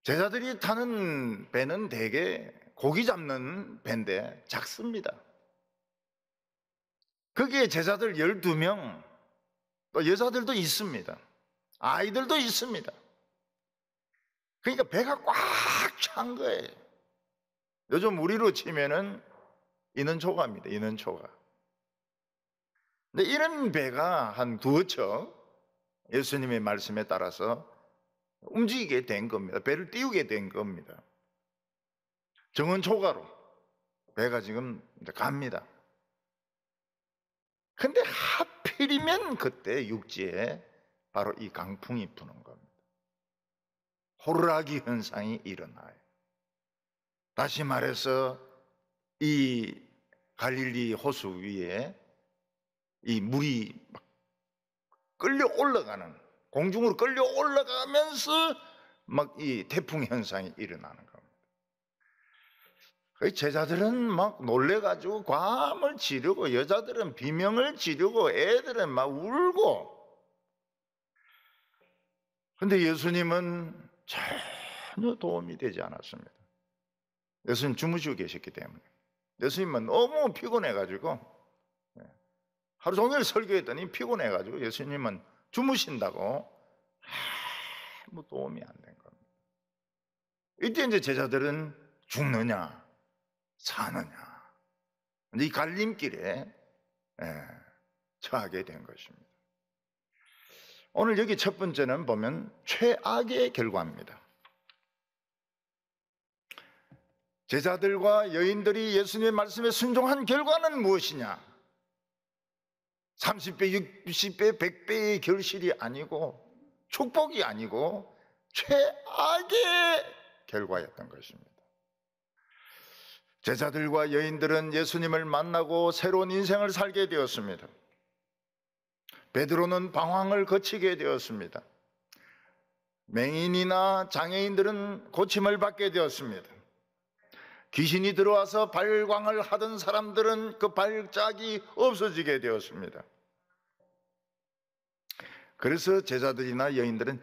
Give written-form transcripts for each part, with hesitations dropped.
제자들이 타는 배는 대개 고기 잡는 배인데 작습니다. 거기에 제자들 12명, 또 여자들도 있습니다. 아이들도 있습니다. 그러니까 배가 꽉 찬 거예요. 요즘 우리로 치면은 인원초과입니다. 인원초과. 근데 이런 배가 한 두어 척 예수님의 말씀에 따라서 움직이게 된 겁니다. 배를 띄우게 된 겁니다. 정원초과로 배가 지금 갑니다. 근데 하필이면 그때 육지에 바로 이 강풍이 부는 겁니다. 호루라기 현상이 일어나요. 다시 말해서 이 갈릴리 호수 위에 이 물이 막 끌려 올라가는, 공중으로 끌려 올라가면서 막 이 태풍 현상이 일어나는 겁니다. 제자들은 막 놀래가지고 과음을 지르고, 여자들은 비명을 지르고, 애들은 막 울고. 근데 예수님은 전혀 도움이 되지 않았습니다. 예수님 주무시고 계셨기 때문에. 예수님은 너무 피곤해가지고, 하루 종일 설교했더니 피곤해가지고 예수님은 주무신다고 아무 도움이 안 된 겁니다. 이때 이제 제자들은 죽느냐 사느냐, 이 갈림길에 처하게 된 것입니다. 오늘 여기 첫 번째는 보면 최악의 결과입니다. 제자들과 여인들이 예수님의 말씀에 순종한 결과는 무엇이냐? 30배, 60배, 100배의 결실이 아니고 축복이 아니고 최악의 결과였던 것입니다. 제자들과 여인들은 예수님을 만나고 새로운 인생을 살게 되었습니다. 베드로는 방황을 거치게 되었습니다. 맹인이나 장애인들은 고침을 받게 되었습니다. 귀신이 들어와서 발광을 하던 사람들은 그 발작이 없어지게 되었습니다. 그래서 제자들이나 여인들은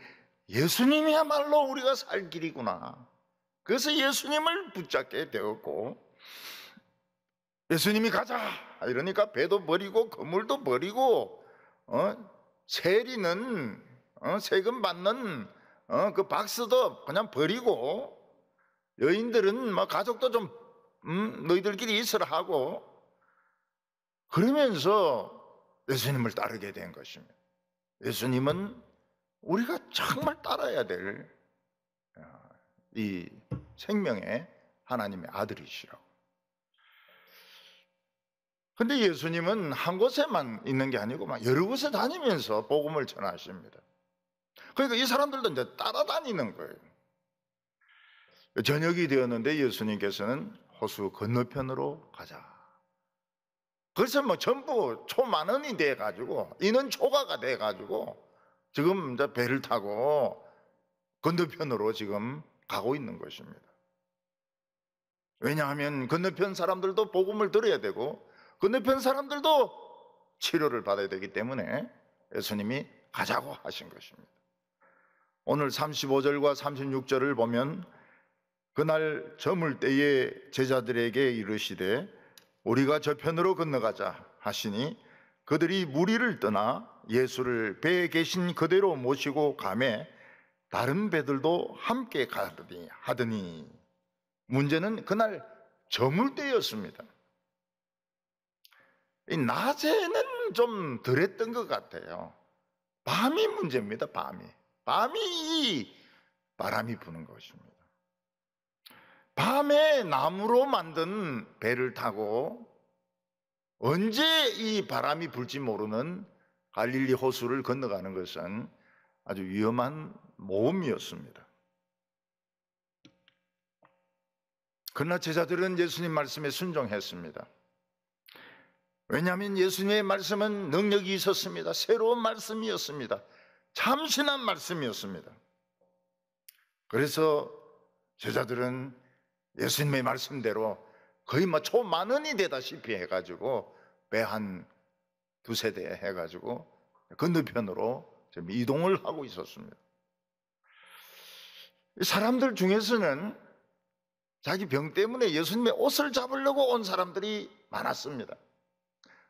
예수님이야말로 우리가 살 길이구나. 그래서 예수님을 붙잡게 되었고, 예수님이 가자 이러니까 배도 버리고 건물도 버리고 세리는 세금 받는 그 박스도 그냥 버리고, 여인들은 막 가족도 좀 너희들끼리 있으라 하고, 그러면서 예수님을 따르게 된 것입니다. 예수님은 우리가 정말 따라야 될 이 생명의 하나님의 아들이시라고. 근데 예수님은 한 곳에만 있는 게 아니고 막 여러 곳에 다니면서 복음을 전하십니다. 그러니까 이 사람들도 이제 따라다니는 거예요. 저녁이 되었는데 예수님께서는 호수 건너편으로 가자. 그래서 뭐 전부 초만원이 돼가지고, 인원 초과가 돼가지고 지금 이제 배를 타고 건너편으로 지금 가고 있는 것입니다. 왜냐하면 건너편 사람들도 복음을 들어야 되고 건너편 사람들도 치료를 받아야 되기 때문에 예수님이 가자고 하신 것입니다. 오늘 35절과 36절을 보면 그날 저물 때에 제자들에게 이르시되 우리가 저편으로 건너가자 하시니 그들이 무리를 떠나 예수를 배에 계신 그대로 모시고 가매 다른 배들도 함께 가더니 하더니, 문제는 그날 저물 때였습니다. 낮에는 좀 덜했던 것 같아요. 밤이 문제입니다. 밤이 바람이 부는 것입니다. 밤에 나무로 만든 배를 타고 언제 이 바람이 불지 모르는 갈릴리 호수를 건너가는 것은 아주 위험한 모험이었습니다. 그러나 제자들은 예수님 말씀에 순종했습니다. 왜냐하면 예수님의 말씀은 능력이 있었습니다. 새로운 말씀이었습니다. 참신한 말씀이었습니다. 그래서 제자들은 예수님의 말씀대로 거의 뭐 초만원이 되다시피 해가지고 배 한 두세 대 해가지고 건너편으로 좀 이동을 하고 있었습니다. 사람들 중에서는 자기 병 때문에 예수님의 옷을 잡으려고 온 사람들이 많았습니다.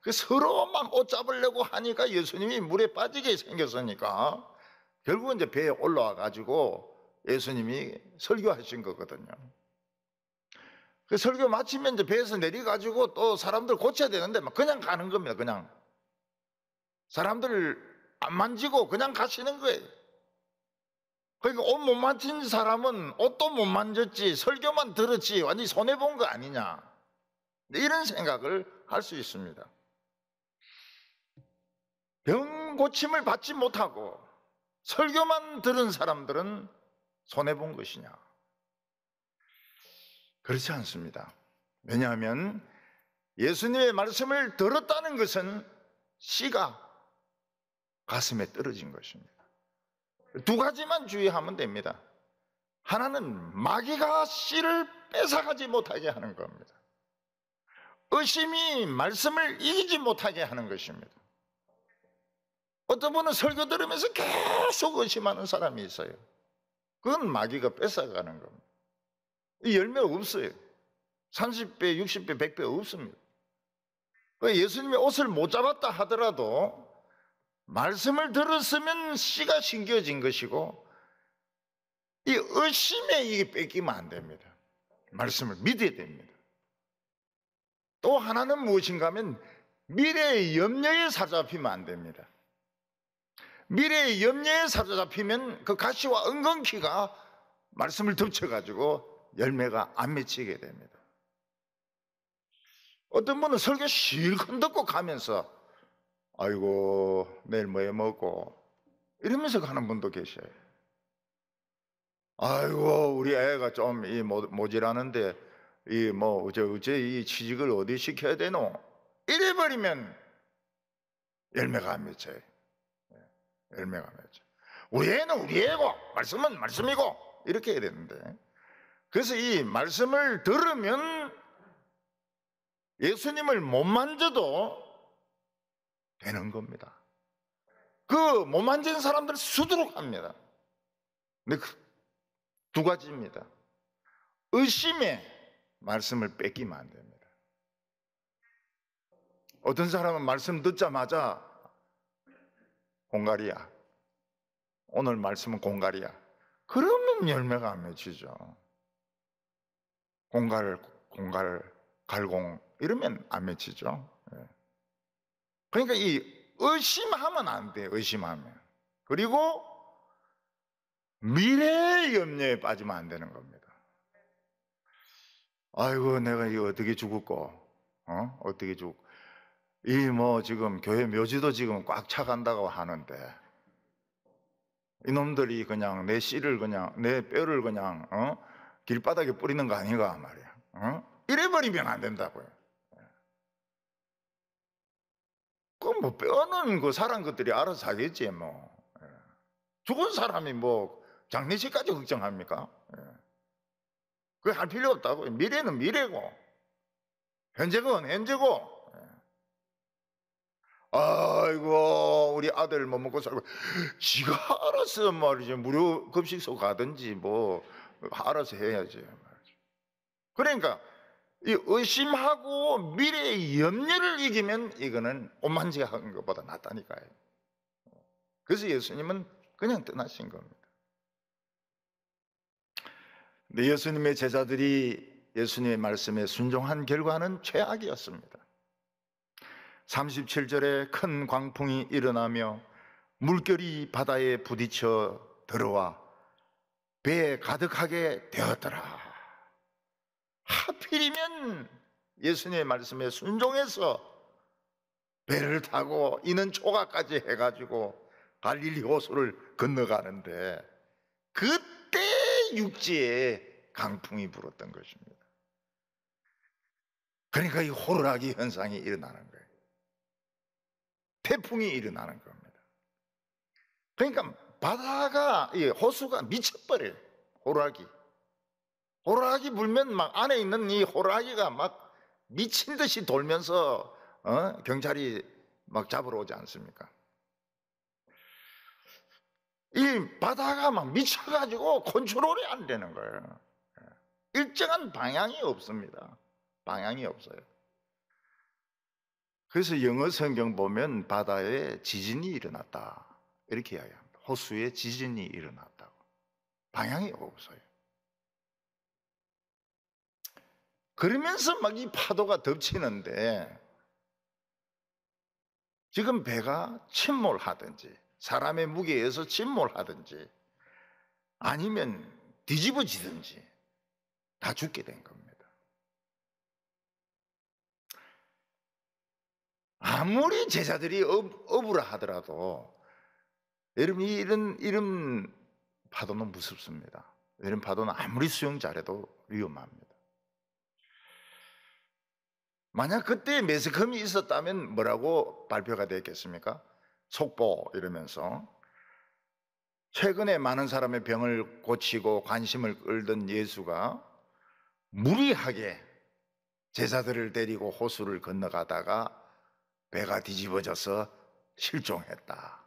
그 서로 막 옷 잡으려고 하니까 예수님이 물에 빠지게 생겼으니까 결국은 이제 배에 올라와 가지고 예수님이 설교하신 거거든요. 그 설교 마치면 이제 배에서 내려가지고 또 사람들 고쳐야 되는데 막 그냥 가는 겁니다. 그냥 사람들 안 만지고 그냥 가시는 거예요. 그러니까 옷 못 만진 사람은 옷도 못 만졌지 설교만 들었지 완전히 손해본 거 아니냐, 이런 생각을 할 수 있습니다. 병 고침을 받지 못하고 설교만 들은 사람들은 손해본 것이냐? 그렇지 않습니다. 왜냐하면 예수님의 말씀을 들었다는 것은 씨가 가슴에 떨어진 것입니다. 두 가지만 주의하면 됩니다. 하나는 마귀가 씨를 뺏어가지 못하게 하는 겁니다. 의심이 말씀을 이기지 못하게 하는 것입니다. 어떤 분은 설교 들으면서 계속 의심하는 사람이 있어요. 그건 마귀가 뺏어가는 겁니다. 이 열매가 없어요. 30배, 60배, 100배 없습니다. 예수님의 옷을 못 잡았다 하더라도 말씀을 들었으면 씨가 심겨진 것이고 이 의심에 이게 뺏기면 안 됩니다. 말씀을 믿어야 됩니다. 또 하나는 무엇인가 하면 미래의 염려에 사로잡히면 안 됩니다. 미래의 염려에 사로잡히면 그 가시와 은근키가 말씀을 덮쳐가지고 열매가 안 맺히게 됩니다. 어떤 분은 설교 실컷 듣고 가면서 아이고 내일 뭐 해 먹고 이러면서 가는 분도 계셔요. 아이고 우리 애가 좀 모질하는데 어째 이 취직을 어디 시켜야 되노? 이래버리면 열매가 안 맺혀요. 열매가 안 맺혀. 우리 애는 우리 애고 말씀은 말씀이고 이렇게 해야 되는데, 그래서 이 말씀을 들으면 예수님을 못 만져도 되는 겁니다. 그 못 만지는 사람들 수두룩합니다. 근데 두 가지입니다. 의심에 말씀을 뺏기면 안 됩니다. 어떤 사람은 말씀 듣자마자 공갈이야, 오늘 말씀은 공갈이야, 그러면 열매가 안 맺히죠. 공갈, 갈공 이러면 안 맺히죠. 그러니까 이 의심하면 안 돼요. 의심하면. 그리고 미래의 염려에 빠지면 안 되는 겁니다. 아이고 내가 이거 어떻게 죽었고 어떻게 죽고 지금 교회 묘지도 지금 꽉 차간다고 하는데 이놈들이 그냥 내 씨를 그냥 내 뼈를 그냥 길바닥에 뿌리는 거 아닌가 말이야. 이래버리면 안 된다고요. 그럼 뭐 뼈는 그 사람 것들이 알아서 하겠지 뭐. 죽은 사람이 뭐 장례식까지 걱정합니까? 그게 할 필요 없다고. 미래는 미래고 현재건 현재고. 아이고 우리 아들 뭐 먹고 살고 지가 알아서 말이지 무료 급식소 가든지 뭐 알아서 해야지 말이지. 그러니까 이 의심하고 미래의 염려를 이기면 이거는 오만지가 한 것보다 낫다니까요. 그래서 예수님은 그냥 떠나신 겁니다. 근데 예수님의 제자들이 예수님의 말씀에 순종한 결과는 최악이었습니다. 37절에 큰 광풍이 일어나며 물결이 바다에 부딪혀 들어와 배에 가득하게 되었더라. 하필이면 예수님의 말씀에 순종해서 배를 타고 이는 초가까지 해가지고 갈릴리 호수를 건너가는데 그때 육지에 강풍이 불었던 것입니다. 그러니까 이 호루라기 현상이 일어나는 거예요. 태풍이 일어나는 겁니다. 그러니까 바다가, 호수가 미쳐버려요. 호루라기 불면 막 안에 있는 이 호루라기가 막 미친 듯이 돌면서 경찰이 막 잡으러 오지 않습니까? 이 바다가 막 미쳐가지고 컨트롤이 안 되는 거예요. 일정한 방향이 없습니다. 방향이 없어요. 그래서 영어 성경 보면 바다에 지진이 일어났다 이렇게 이야기합니다. 호수에 지진이 일어났다고. 방향이 없어요. 그러면서 막 이 파도가 덮치는데 지금 배가 침몰하든지 사람의 무게에 의해서 침몰하든지 아니면 뒤집어지든지 다 죽게 된 겁니다. 아무리 제자들이 어부라 하더라도 여러분 이런 파도는 무섭습니다. 이런 파도는 아무리 수영 잘해도 위험합니다. 만약 그때 매스컴이 있었다면 뭐라고 발표가 됐겠습니까? 속보 이러면서 최근에 많은 사람의 병을 고치고 관심을 끌던 예수가 무리하게 제자들을 데리고 호수를 건너가다가 배가 뒤집어져서 실종했다.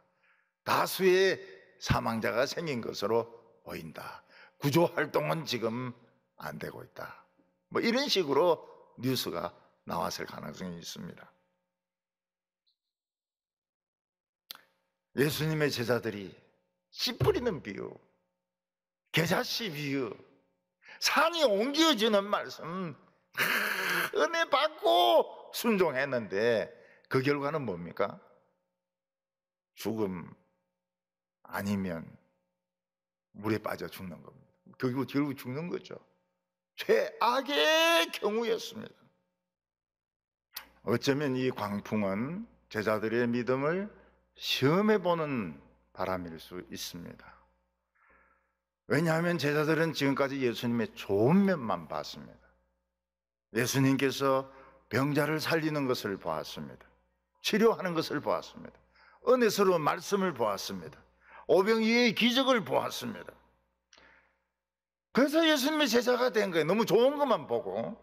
다수의 사망자가 생긴 것으로 보인다. 구조 활동은 지금 안 되고 있다. 뭐 이런 식으로 뉴스가 나왔을 가능성이 있습니다. 예수님의 제자들이 씨 뿌리는 비유, 겨자씨 비유, 산이 옮겨지는 말씀, 은혜 받고 순종했는데 그 결과는 뭡니까? 죽음 아니면 물에 빠져 죽는 겁니다. 결국 죽는 거죠. 최악의 경우였습니다. 어쩌면 이 광풍은 제자들의 믿음을 시험해보는 바람일 수 있습니다. 왜냐하면 제자들은 지금까지 예수님의 좋은 면만 봤습니다. 예수님께서 병자를 살리는 것을 보았습니다. 치료하는 것을 보았습니다. 은혜스러운 말씀을 보았습니다. 오병이의 기적을 보았습니다. 그래서 예수님의 제자가 된 거예요. 너무 좋은 것만 보고.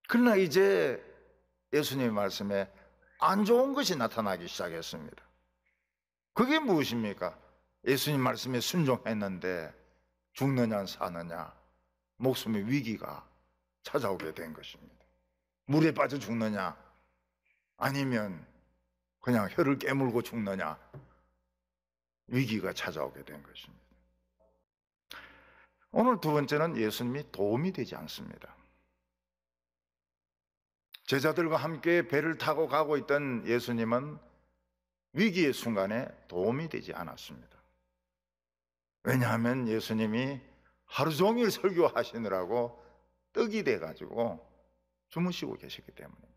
그러나 이제 예수님의 말씀에 안 좋은 것이 나타나기 시작했습니다. 그게 무엇입니까? 예수님 말씀에 순종했는데 죽느냐 사느냐 목숨의 위기가 찾아오게 된 것입니다. 물에 빠져 죽느냐 아니면 그냥 혀를 깨물고 죽느냐 위기가 찾아오게 된 것입니다. 오늘 두 번째는 예수님이 도움이 되지 않습니다. 제자들과 함께 배를 타고 가고 있던 예수님은 위기의 순간에 도움이 되지 않았습니다. 왜냐하면 예수님이 하루 종일 설교하시느라고 떡이 돼가지고 주무시고 계셨기 때문입니다.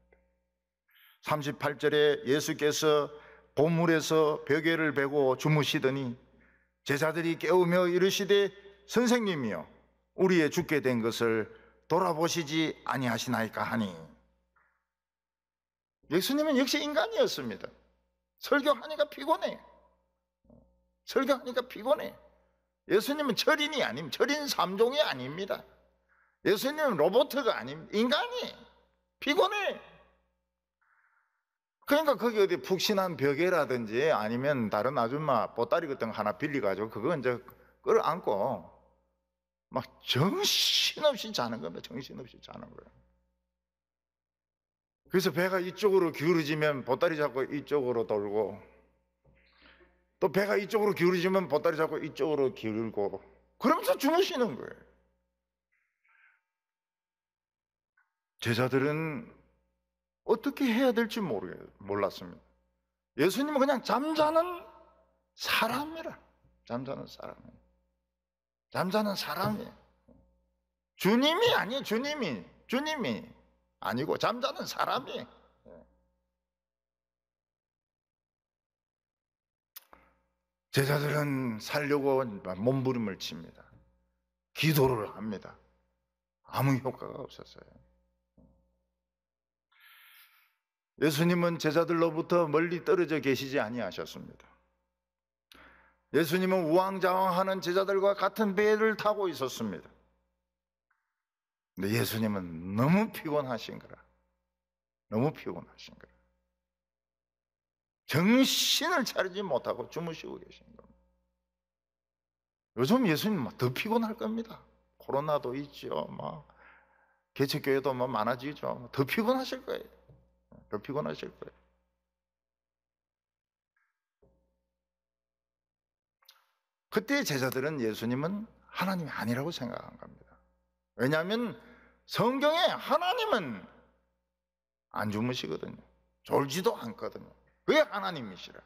38절에 예수께서 보물에서 벽에를 베고 주무시더니 제자들이 깨우며 이르시되 선생님이여 우리의 죽게 된 것을 돌아보시지 아니하시나이까 하니 예수님은 역시 인간이었습니다. 설교하니까 피곤해. 설교하니까 피곤해. 예수님은 철인이 아닙니다. 철인 3종이 아닙니다. 예수님은 로봇가 아닙니다. 인간이 피곤해. 그러니까 거기 어디 푹신한 벽에라든지 아니면 다른 아줌마 보따리 같은 거 하나 빌려가지고 그거 이제 끌어안고 막 정신없이 자는 겁니다. 정신없이 자는 거예요. 그래서 배가 이쪽으로 기울어지면 보따리 잡고 이쪽으로 돌고 또 배가 이쪽으로 기울어지면 보따리 잡고 이쪽으로 기울고 그러면서 주무시는 거예요. 제자들은 어떻게 해야 될지 몰랐습니다. 예수님은 그냥 잠자는 사람이라. 잠자는 사람이에요. 잠자는 사람이에요. 주님이 아니에요. 주님이 아니고 잠자는 사람이에요. 제자들은 살려고 몸부림을 칩니다. 기도를 합니다. 아무 효과가 없었어요. 예수님은 제자들로부터 멀리 떨어져 계시지 아니하셨습니다. 예수님은 우왕좌왕하는 제자들과 같은 배를 타고 있었습니다. 근데 예수님은 너무 피곤하신 거라. 너무 피곤하신 거라. 정신을 차리지 못하고 주무시고 계신 겁니다. 요즘 예수님 더 피곤할 겁니다. 코로나도 있죠. 개척교회도 많아지죠. 더 피곤하실 거예요. 더 피곤하실 거예요. 그때 제자들은 예수님은 하나님이 아니라고 생각한 겁니다. 왜냐하면 성경에 하나님은 안 주무시거든요. 졸지도 않거든요. 그게 하나님이시라.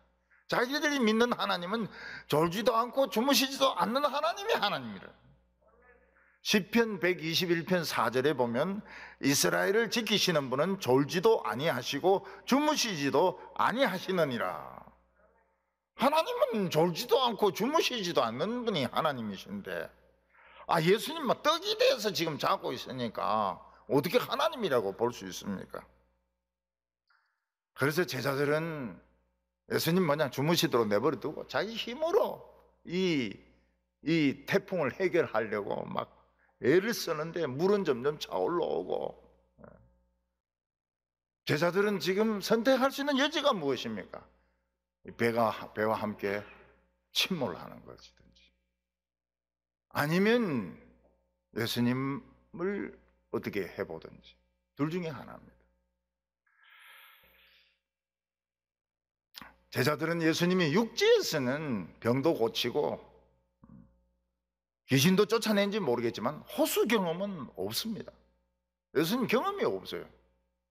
자기들이 믿는 하나님은 졸지도 않고 주무시지도 않는 하나님이 하나님이라. 시편 121편 4절에 보면 이스라엘을 지키시는 분은 졸지도 아니하시고 주무시지도 아니하시느니라. 하나님은 졸지도 않고 주무시지도 않는 분이 하나님이신데, 예수님 떡이 돼서 지금 자고 있으니까 어떻게 하나님이라고 볼 수 있습니까? 그래서 제자들은 예수님 주무시도록 내버려 두고 자기 힘으로 이 태풍을 해결하려고 애를 쓰는데 물은 점점 차올라오고, 제자들은 지금 선택할 수 있는 여지가 무엇입니까? 배와 함께 침몰하는 것이든지, 아니면 예수님을 어떻게 해보든지, 둘 중에 하나입니다. 제자들은 예수님이 육지에서는 병도 고치고 귀신도 쫓아낸지 모르겠지만 호수 경험은 없습니다. 예수님 경험이 없어요.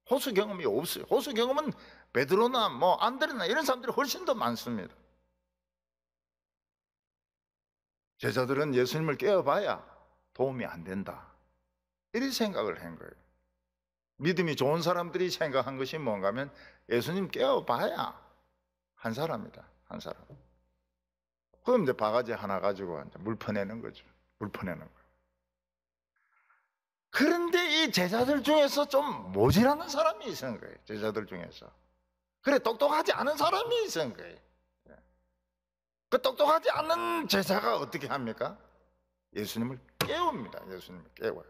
호수 경험이 없어요. 호수 경험은 베드로나 안드레나 이런 사람들이 훨씬 더 많습니다. 제자들은 예수님을 깨워봐야 도움이 안 된다, 이런 생각을 한 거예요. 믿음이 좋은 사람들이 생각한 것이 뭔가 하면 예수님 깨워봐야 한 사람이다, 한 사람. 그럼 이제 바가지 하나 가지고 물 퍼내는 거죠. 물 퍼내는 거예요. 그런데 이 제자들 중에서 좀 모질하는 사람이 있은 거예요. 제자들 중에서. 그래, 똑똑하지 않은 사람이 있은 거예요. 그 똑똑하지 않은 제자가 어떻게 합니까? 예수님을 깨웁니다. 예수님을 깨워요.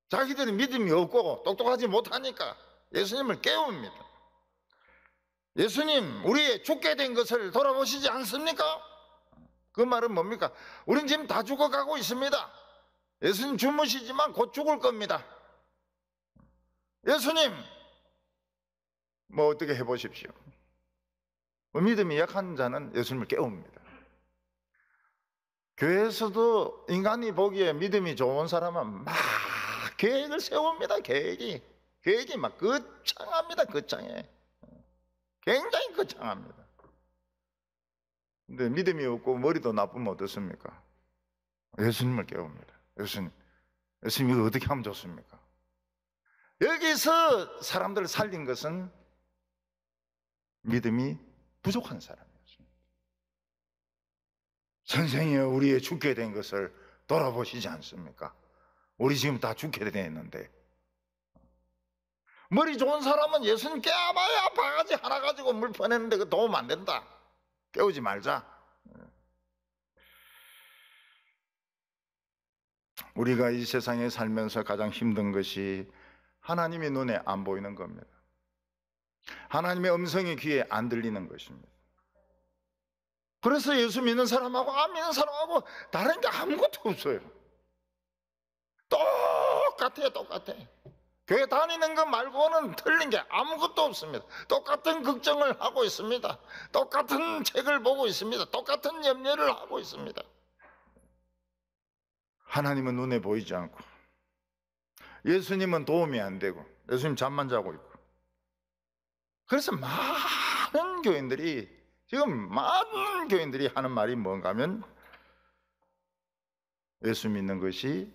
자기들은 믿음이 없고 똑똑하지 못하니까 예수님을 깨웁니다. 예수님, 우리 죽게 된 것을 돌아보시지 않습니까? 그 말은 뭡니까? 우린 지금 다 죽어가고 있습니다. 예수님 주무시지만 곧 죽을 겁니다. 예수님, 어떻게 해보십시오. 믿음이 약한 자는 예수님을 깨웁니다. 교회에서도 인간이 보기에 믿음이 좋은 사람은 계획을 세웁니다. 계획이 거창합니다. 거창해. 굉장히 거창합니다. 근데 믿음이 없고 머리도 나쁘면 어떻습니까? 예수님을 깨웁니다. 예수님 이거 어떻게 하면 좋습니까? 여기서 사람들을 살린 것은 믿음이 부족한 사람이었습니다. 선생이여, 우리의 죽게 된 것을 돌아보시지 않습니까? 우리 지금 다 죽게 됐는데. 머리 좋은 사람은 예수님 깨워봐야 바가지 하나 가지고 물 퍼내는데 그 도움 안 된다. 깨우지 말자. 우리가 이 세상에 살면서 가장 힘든 것이 하나님의 눈에 안 보이는 겁니다. 하나님의 음성이 귀에 안 들리는 것입니다. 그래서 예수 믿는 사람하고 안 믿는 사람하고 다른 게 아무것도 없어요. 똑같아. 교회 다니는 것 말고는 틀린 게 아무것도 없습니다. 똑같은 걱정을 하고 있습니다. 똑같은 책을 보고 있습니다. 똑같은 염려를 하고 있습니다. 하나님은 눈에 보이지 않고, 예수님은 도움이 안 되고, 예수님 잠만 자고 있고. 그래서 많은 교인들이 하는 말이 뭔가 하면, 예수 믿는 것이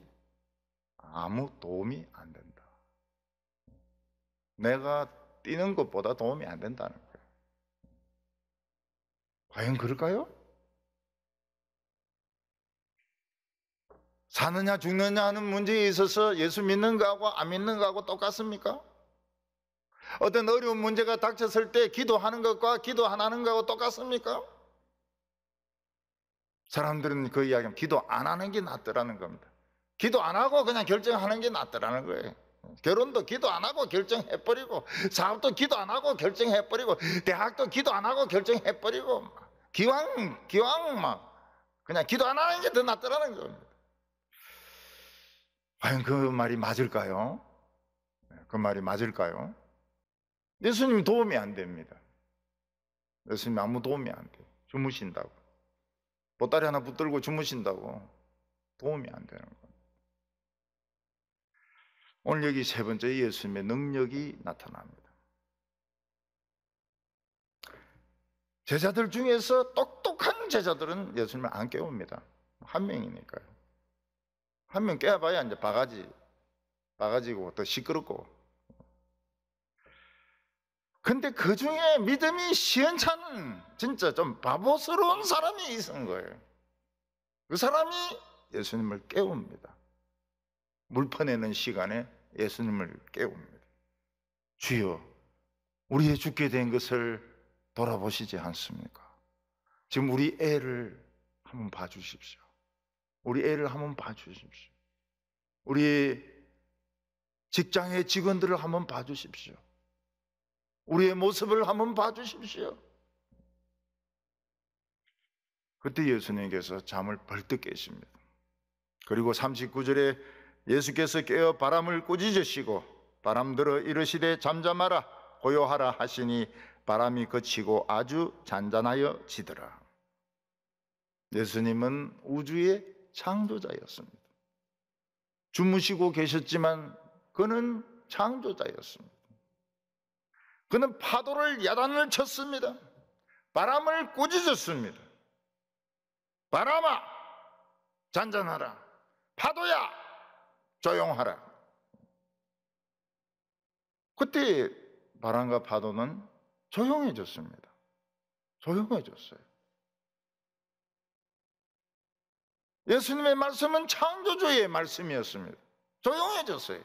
아무 도움이 안 된다. 내가 뛰는 것보다 도움이 안 된다는 거예요. 과연 그럴까요? 사느냐 죽느냐 하는 문제에 있어서 예수 믿는 거하고 안 믿는 거하고 똑같습니까? 어떤 어려운 문제가 닥쳤을 때 기도하는 것과 기도 안 하는 거하고 똑같습니까? 사람들은 그 이야기하면 기도 안 하는 게 낫더라는 겁니다. 기도 안 하고 그냥 결정하는 게 낫더라는 거예요. 결혼도 기도 안 하고 결정해버리고, 사업도 기도 안 하고 결정해버리고, 대학도 기도 안 하고 결정해버리고, 기왕 그냥 기도 안 하는 게 더 낫더라는 겁니다. 과연 그 말이 맞을까요? 그 말이 맞을까요? 예수님 도움이 안 됩니다. 예수님 아무 도움이 안 돼요. 주무신다고. 보따리 하나 붙들고 주무신다고 도움이 안 되는 거예요. 오늘 여기 세 번째 예수님의 능력이 나타납니다. 제자들 중에서 똑똑한 제자들은 예수님을 안 깨웁니다. 한 명이니까요. 한 명 깨워봐야 이제 바가지고 더 시끄럽고. 근데 그 중에 믿음이 시원찮은 진짜 좀 바보스러운 사람이 있은 거예요. 그 사람이 예수님을 깨웁니다. 물 퍼내는 시간에 예수님을 깨웁니다. 주여, 우리의 죽게 된 것을 돌아보시지 않습니까? 지금 우리 애를 한번 봐주십시오. 우리 애를 한번 봐주십시오. 우리 직장의 직원들을 한번 봐주십시오. 우리의 모습을 한번 봐주십시오. 그때 예수님께서 잠을 벌떡 깨십니다. 그리고 39절에 예수께서 깨어 바람을 꾸짖으시고 바람들어 이르시되 잠잠하라 고요하라 하시니 바람이 그치고 아주 잔잔하여 지더라. 예수님은 우주의 창조자였습니다. 주무시고 계셨지만 그는 창조자였습니다. 그는 파도를 야단을 쳤습니다. 바람을 꾸짖었습니다. 바람아, 잔잔하라. 파도야, 조용하라. 그때 바람과 파도는 조용해졌습니다. 조용해졌어요. 예수님의 말씀은 창조주의 말씀이었습니다. 조용해졌어요.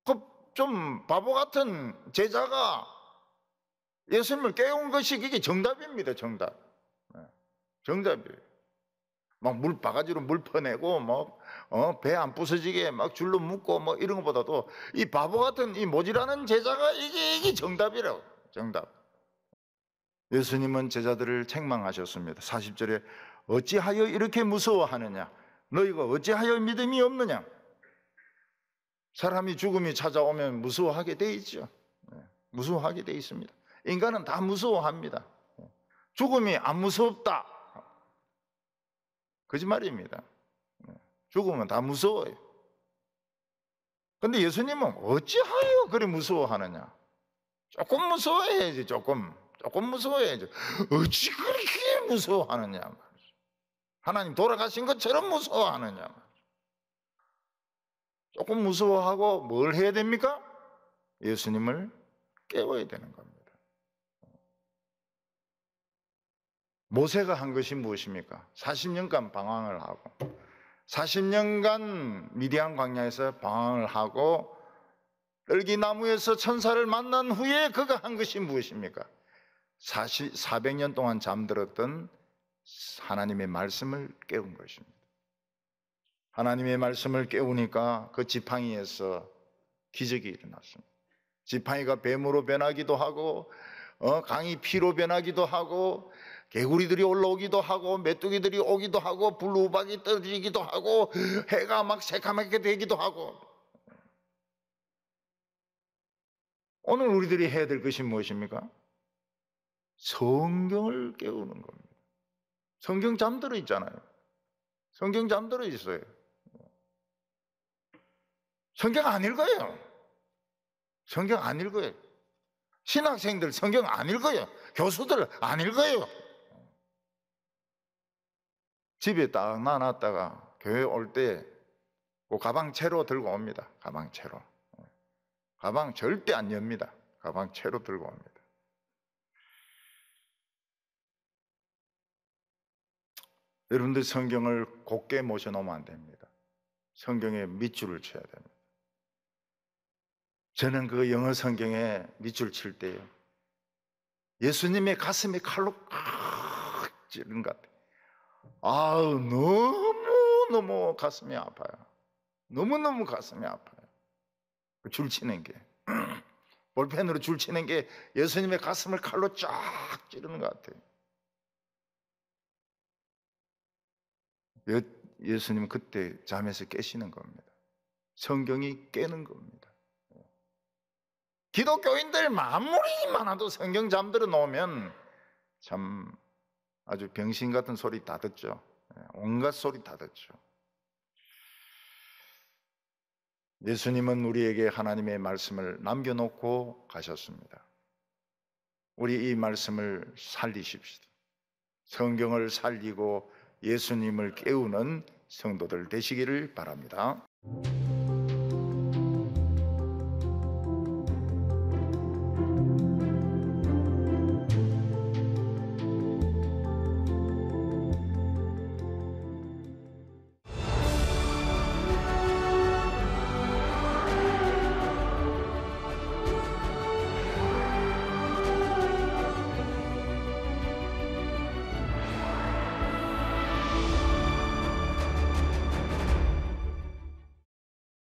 그 좀 바보 같은 제자가 예수님을 깨운 것이 그게 정답입니다. 정답. 정답이에요. 막 물 바가지로 물 퍼내고 배 안 부서지게 막 줄로 묶고 뭐 이런 것보다도 이 바보 같은 이 모질라는 제자가 이게 정답이라고. 정답. 예수님은 제자들을 책망하셨습니다. 40절에 어찌하여 이렇게 무서워하느냐? 너희가 어찌하여 믿음이 없느냐? 사람이 죽음이 찾아오면 무서워하게 돼 있죠. 무서워하게 돼 있습니다. 인간은 다 무서워합니다. 죽음이 안 무섭다. 거짓말입니다. 죽음은 다 무서워요. 그런데 예수님은 어찌하여 그리 무서워하느냐? 조금 무서워해야지. 조금 무서워해야지. 어찌 그렇게 무서워하느냐? 하나님 돌아가신 것처럼 무서워하느냐? 조금 무서워하고 뭘 해야 됩니까? 예수님을 깨워야 되는 겁니다. 모세가 한 것이 무엇입니까? 40년간 방황을 하고 40년간 미디안 광야에서 방황을 하고 떨기나무에서 천사를 만난 후에 그가 한 것이 무엇입니까? 400년 동안 잠들었던 하나님의 말씀을 깨운 것입니다. 하나님의 말씀을 깨우니까 그 지팡이에서 기적이 일어났습니다. 지팡이가 뱀으로 변하기도 하고 강이 피로 변하기도 하고 개구리들이 올라오기도 하고 메뚜기들이 오기도 하고 불우박이 떨어지기도 하고 해가 막 새카맣게 되기도 하고. 오늘 우리들이 해야 될 것이 무엇입니까? 성경을 깨우는 겁니다. 성경 잠들어 있잖아요. 성경 잠들어 있어요. 성경 안 읽어요. 성경 안 읽어요. 신학생들 성경 안 읽어요. 교수들 안 읽어요. 집에 딱 놔놨다가 교회 올 때 그 가방 채로 들고 옵니다. 가방 채로. 가방 절대 안 엽니다. 가방 채로 들고 옵니다. 여러분들 성경을 곱게 모셔놓으면 안 됩니다. 성경에 밑줄을 쳐야 됩니다. 저는 그 영어 성경에 밑줄 칠 때요, 예수님의 가슴에 칼로 찌른 것 같아요. 아우, 너무 가슴이 아파요. 너무너무 가슴이 아파요. 줄 치는 게 볼펜으로 줄 치는 게 예수님의 가슴을 칼로 쫙 찌르는 것 같아요. 예수님 그때 잠에서 깨시는 겁니다. 성경이 깨는 겁니다. 기독교인들 아무리 많아도 성경 잠들어 놓으면 참 아주 병신 같은 소리 다 듣죠. 온갖 소리 다 듣죠. 예수님은 우리에게 하나님의 말씀을 남겨놓고 가셨습니다. 우리 이 말씀을 살리십시다. 성경을 살리고 예수님을 깨우는 성도들 되시기를 바랍니다.